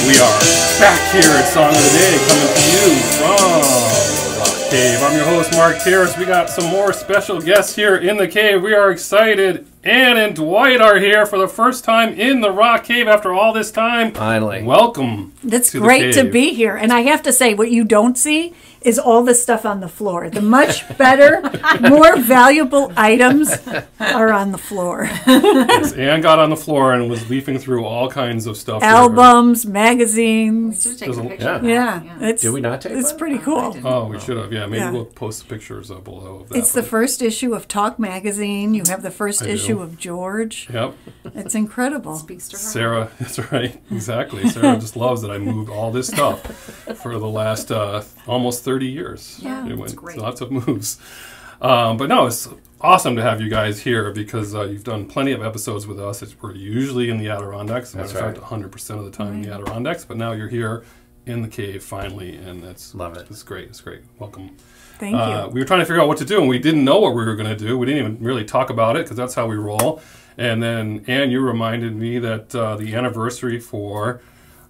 We are back here at Song of the Day, coming to you from the Rock Cave. I'm your host, Mark Terrace. We got some more special guests here in the cave. We are excited. Ann and Dwight are here for the first time in the Rock Cave after all this time. Finally. Welcome. It's great to be here. And I have to say, what you don't see is all the stuff on the floor. The much better, more valuable items are on the floor. Yes, Ann got on the floor and was leafing through all kinds of stuff. Albums, magazines. We should take a picture. Yeah. Did we not take It's one? pretty cool. Oh, we should have. Yeah, maybe we'll post pictures below of that. It's the first issue of Talk Magazine. You have the first issue of George. Yep. It's incredible. Speaks to her. Sarah, that's right, exactly. Sarah just loves that I moved all this stuff for the last almost 30 years. Yeah, it that's went great. Lots of moves. But no, it's awesome to have you guys here because you've done plenty of episodes with us. We're usually in the Adirondacks. As a matter of fact, 100% of the time in the Adirondacks. But now you're here in the cave finally, and Love it. It's great. It's great. Welcome. Thank you. We were trying to figure out what to do, and we didn't know what we were going to do. We didn't even really talk about it because that's how we roll. And then, Ann, you reminded me that the anniversary for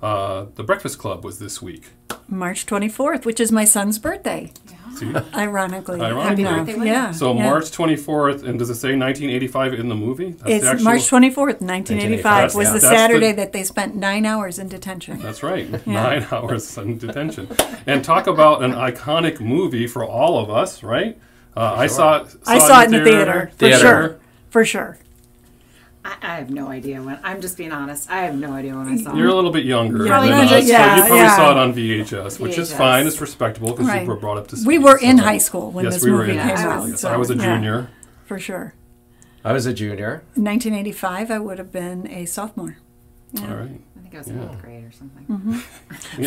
the Breakfast Club was this week. March 24th, which is my son's birthday. See? Ironically. Ironically. enough. Happy birthday, Yeah. So yeah. March 24th, and does it say 1985 in the movie? That's It's the actual, March 24th, 1985 was the That's Saturday that they spent 9 hours in detention. That's right, 9 hours in detention. And talk about an iconic movie for all of us, right? I saw it in the theater. For sure. I have no idea when. I'm just being honest. I have no idea when I saw You're it. a little bit younger Probably than us, not. so you probably Yeah. saw it on VHS, which is VHS. fine. It's respectable because Right. you were brought up to speed. We were in so- high school when Yes, this we were movie in came high school, out. yes. so, I was a yeah, junior. for sure. I was a junior. In 1985, I would have been a sophomore. Yeah. All right. I think I was in 8th grade or something. Yes,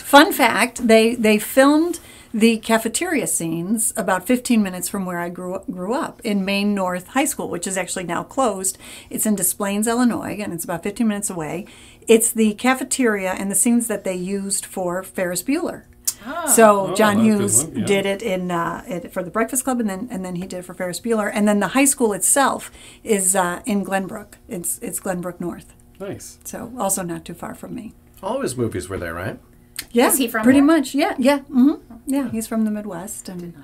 Fun fact, they filmed the cafeteria scenes about 15 minutes from where I grew up in Maine North High School, which is actually now closed. It's in Des Plaines, Illinois, and it's about 15 minutes away. It's the cafeteria and the scenes that they used for Ferris Bueller. So John that's a good Hughes one, yeah. did it for the Breakfast Club, and then he did it for Ferris Bueller. And then the high school itself is in Glenbrook. It's Glenbrook North, Nice. so also not too far from me. All his movies were there, right? Yeah, Is he from pretty there? much. Yeah. Yeah, he's from the Midwest, and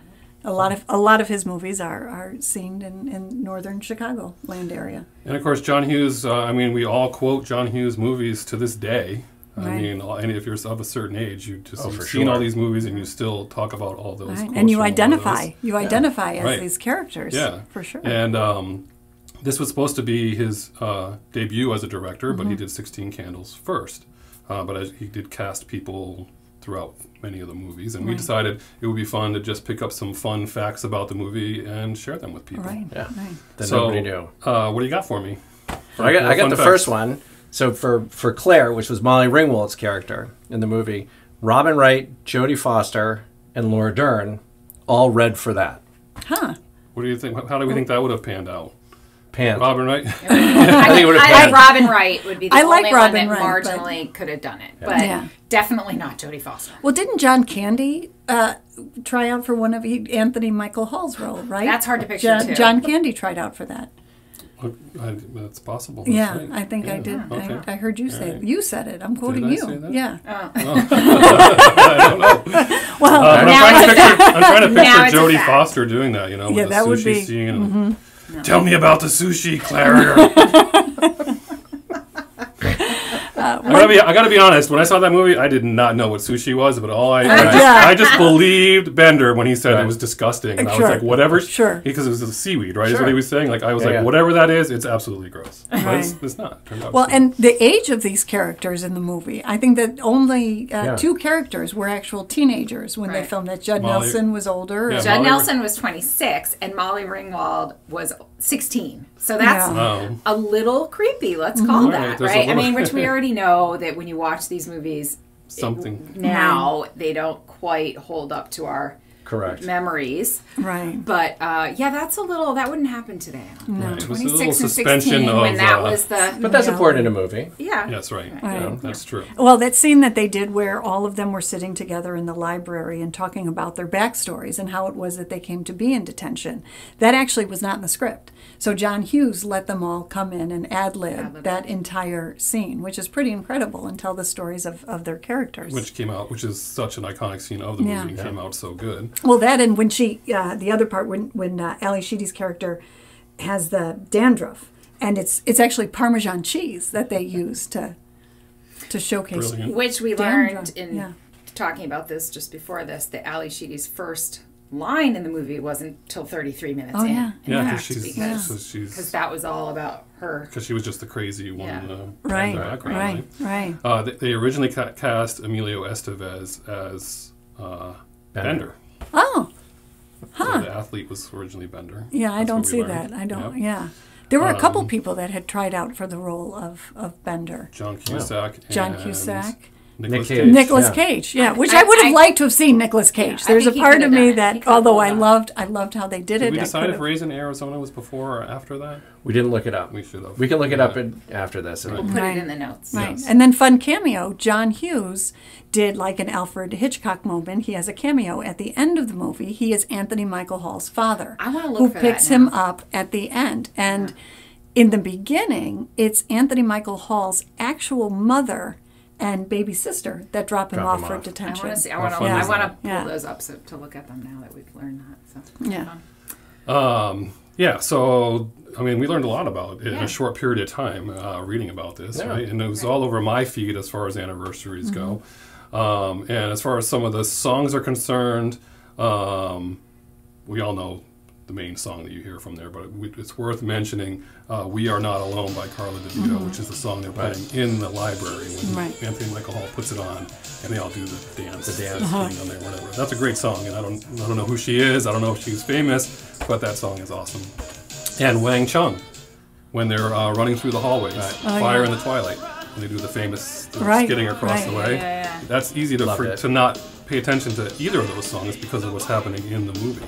a lot of his movies are seen in northern Chicago land area. And of course, John Hughes, we all quote John Hughes movies to this day. I Right. mean, if you're of a certain age, you've for seen all sure. these movies and you still talk about all those Right. quotes And you from all identify. those. You identify as Right. these characters. Yeah. For sure. And this was supposed to be his debut as a director, but Mm-hmm. he did 16 Candles first. He did cast people throughout many of the movies, and we decided it would be fun to just pick up some fun facts about the movie and share them with people. Right. Yeah. Right. That So, nobody knew. what do you got for me? I got Fun the facts. first one. So for Claire, which was Molly Ringwald's character in the movie, Robin Wright, Jodie Foster, and Laura Dern all read for that. Huh. What do you think? How do we think that would have panned out? Panned. Robin Wright? I think it would have I panned. think Robin Wright would be the I like only Robin one that Wright, marginally could have done it. But Yeah. definitely not Jodie Foster. Well, didn't John Candy try out for one of Anthony Michael Hall's role? Right. That's hard to picture, too. John Candy tried out for that. That's possible. That's Yeah, right. I think I did. Okay. I heard you say All it. right. You said it. I'm quoting I you. say that? Yeah. I don't know. Well, But I'm trying to Now picture it's a Jodie fact. Foster doing that, with Yeah, the that would sushi be- scene. And, Tell me about the sushi, Claire. I gotta be honest. When I saw that movie, I did not know what sushi was, but I just believed Bender when he said it was disgusting, and I was Sure. like, whatever, Sure. because it was a seaweed, right? Is Sure. what he was saying. Like I was Yeah, like, yeah. whatever that is, it's absolutely gross. But Right. it's not. It turned out Well, to be. and the age of these characters in the movie, I think that only two characters were actual teenagers when they Right. filmed it. Judd Molly- Nelson was older. Yeah, and- Judd Molly- Nelson was 26 and Molly Ringwald was 16. So that's Yeah. a little creepy, let's call Right, that, there's a right? I little- mean, which we already know that when you watch these movies Something. now, they don't quite hold up to our Correct. memories. Right. But yeah, that wouldn't happen today. No. Right. It was a little 26 and suspension 16 of, when that was the But that's important in a movie. yeah. That's right. Right. Yeah, that's true. Well, that scene that they did where all of them were sitting together in the library and talking about their backstories and how it was that they came to be in detention, that actually was not in the script. So John Hughes let them all come in and ad-lib that entire scene, which is pretty incredible, and tell the stories of their characters. Which is such an iconic scene of the movie. Came out so good. Well, that and when the other part when Ali Sheedy's character has the dandruff, and it's actually Parmesan cheese that they use to showcase. Brilliant. Which we Dandruff, learned in yeah. talking about this just before this, that Ali Sheedy's first line in the movie wasn't till 33 minutes in. yeah. Yeah, fact, because that was all about her. because she was just the crazy one Yeah. in the Right, background. right. They originally cast Emilio Estevez as Bender. Oh, So the athlete was originally Bender. yeah, I That's don't what we see learned. that. I don't, Yep. yeah. There were a couple people that had tried out for the role of Bender. John Cusack. John and Cusack. Nicolas Nick Cage. Cage. Nicolas Yeah. Cage, yeah, which I would have liked to have seen Nicolas Cage. I There's a think he part could of have me done it. He that, could have although pulled I loved how they did Did it. we I decide could if have- Raising Arizona was before or after that? We didn't look it up. We should have. We can look it up Yeah. after this. Right. Put Right. it in the notes. Right. Yes. And then fun cameo, John Hughes did like an Alfred Hitchcock moment. He has a cameo at the end of the movie. He is Anthony Michael Hall's father. I wanna look who for that picks now. him up at the end. And in the beginning, it's Anthony Michael Hall's actual mother and baby sister that drop him Drop off him for off. I detention. want to see. I How want fun to. is I want to that? pull Yeah. those up to look at them now that we've learned that. So Yeah. Yeah, so I mean, we learned a lot about it in Yeah. a short period of time reading about this, Yeah. right? And it was all over my feed as far as anniversaries go. And as far as some of the songs are concerned, we all know the main song that you hear from there, but it's worth mentioning "We Are Not Alone" by Carla DeVito, which is the song they're playing in the library when Right. Anthony Michael Hall puts it on, and they all do the dance, thing Uh-huh. on there, whatever. That's a great song, and I don't know who she is. I don't know if she's famous, but that song is awesome. And Wang Chung, when they're running through the hallways, Fire in the Twilight, when they do the famous Right, skidding across right. the way. Yeah. That's easy Love it. to not pay attention to either of those songs because of what's happening in the movie.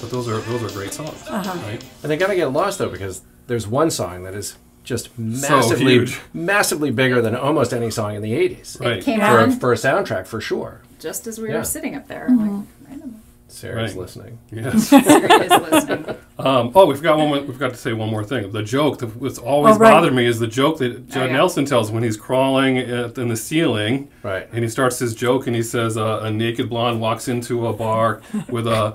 But those are great songs, right? And they gotta get lost though, because there's one song that is just huge. massively bigger than almost any song in the 80s. Right. came For, on for a soundtrack, for sure. just as we Yeah. were sitting up there. Mm-hmm. Like, random. Sarah's Right. listening. Yes. Sarah is listening. We've got to say one more thing. The joke that's always Oh, right. bothered me is the joke that Judd yeah. Nelson tells when he's crawling in the ceiling. Right. And he starts his joke and he says a naked blonde walks into a bar with a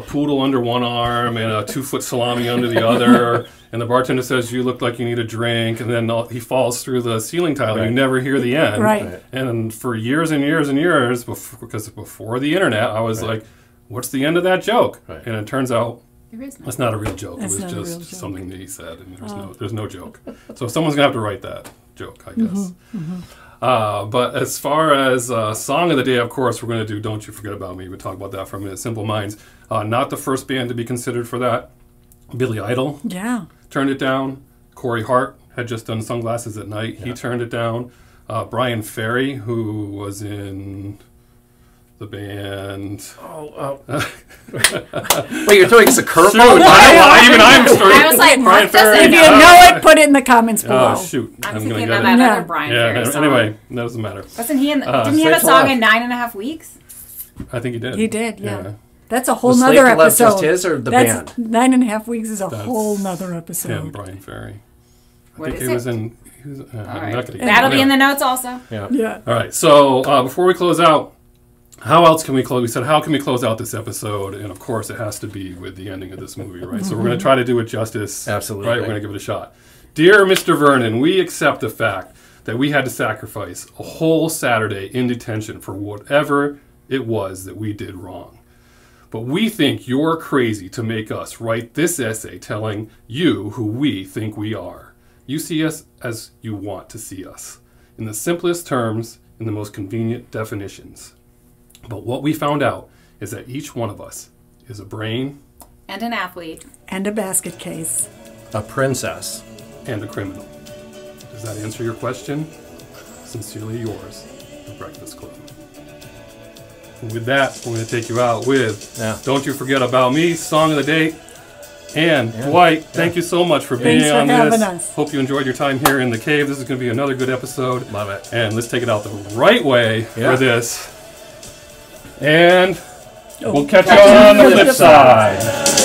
poodle under one arm and a 2-foot salami under the other. And the bartender says, "You look like you need a drink." And then he falls through the ceiling tile and you never hear the end. Right. And for years and years and years, because before the internet, I was like, what's the end of that joke? Right. And it turns out There is no. it's not a real joke. It's It not a was real just joke. something that he said, and there's no joke. So someone's gonna have to write that joke, I guess. But as far as song of the day, of course, we're gonna do "Don't You Forget About Me." We'll talk about that for a minute. Simple Minds, not the first band to be considered for that. Billy Idol Yeah. turned it down. Corey Hart had just done Sunglasses at Night. He turned it down. Brian Ferry, who was in the band. Wait, you're throwing us a curveball? I'm starting. I was like, Brian what does Ferry. it If you mean? know it, put it in the comments below. Oh shoot! I'm gonna thinking get of it. that Yeah. other Brian Yeah. Ferry song. Anyway, that doesn't matter. Wasn't he in? Didn't he have a Straight to song Left. in 9.5 Weeks? I think he did. He did, yeah. That's a whole Was nother Slave to Love episode. just his or the That's band? 9.5 Weeks is a That's whole nother Him, episode. Brian Ferry. I What think is he was it? in. He was, I'm All not right. gonna. That'll be in the anyway. notes also. Yeah. Yeah. All right. So before we close out, how else can we close? We said, how can we close out this episode? And of course, it has to be with the ending of this movie, right? So we're going to try to do it justice. Absolutely. Right. We're going to give it a shot. Dear Mr. Vernon, we accept the fact that we had to sacrifice a whole Saturday in detention for whatever it was that we did wrong. But we think you're crazy to make us write this essay telling you who we think we are. You see us as you want to see us, in the simplest terms, in the most convenient definitions. But what we found out is that each one of us is a brain And an athlete. And a basket case. A princess. and a criminal. Does that answer your question? Sincerely yours, The Breakfast Club. And with that, we're going to take you out with Don't You Forget About Me, Song of the Day. And Dwight, thank you so much for being on this. Thanks for having us. Hope you enjoyed your time here in the cave. This is going to be another good episode. Love it. And let's take it out the right way for this. And we'll catch you on the flip side.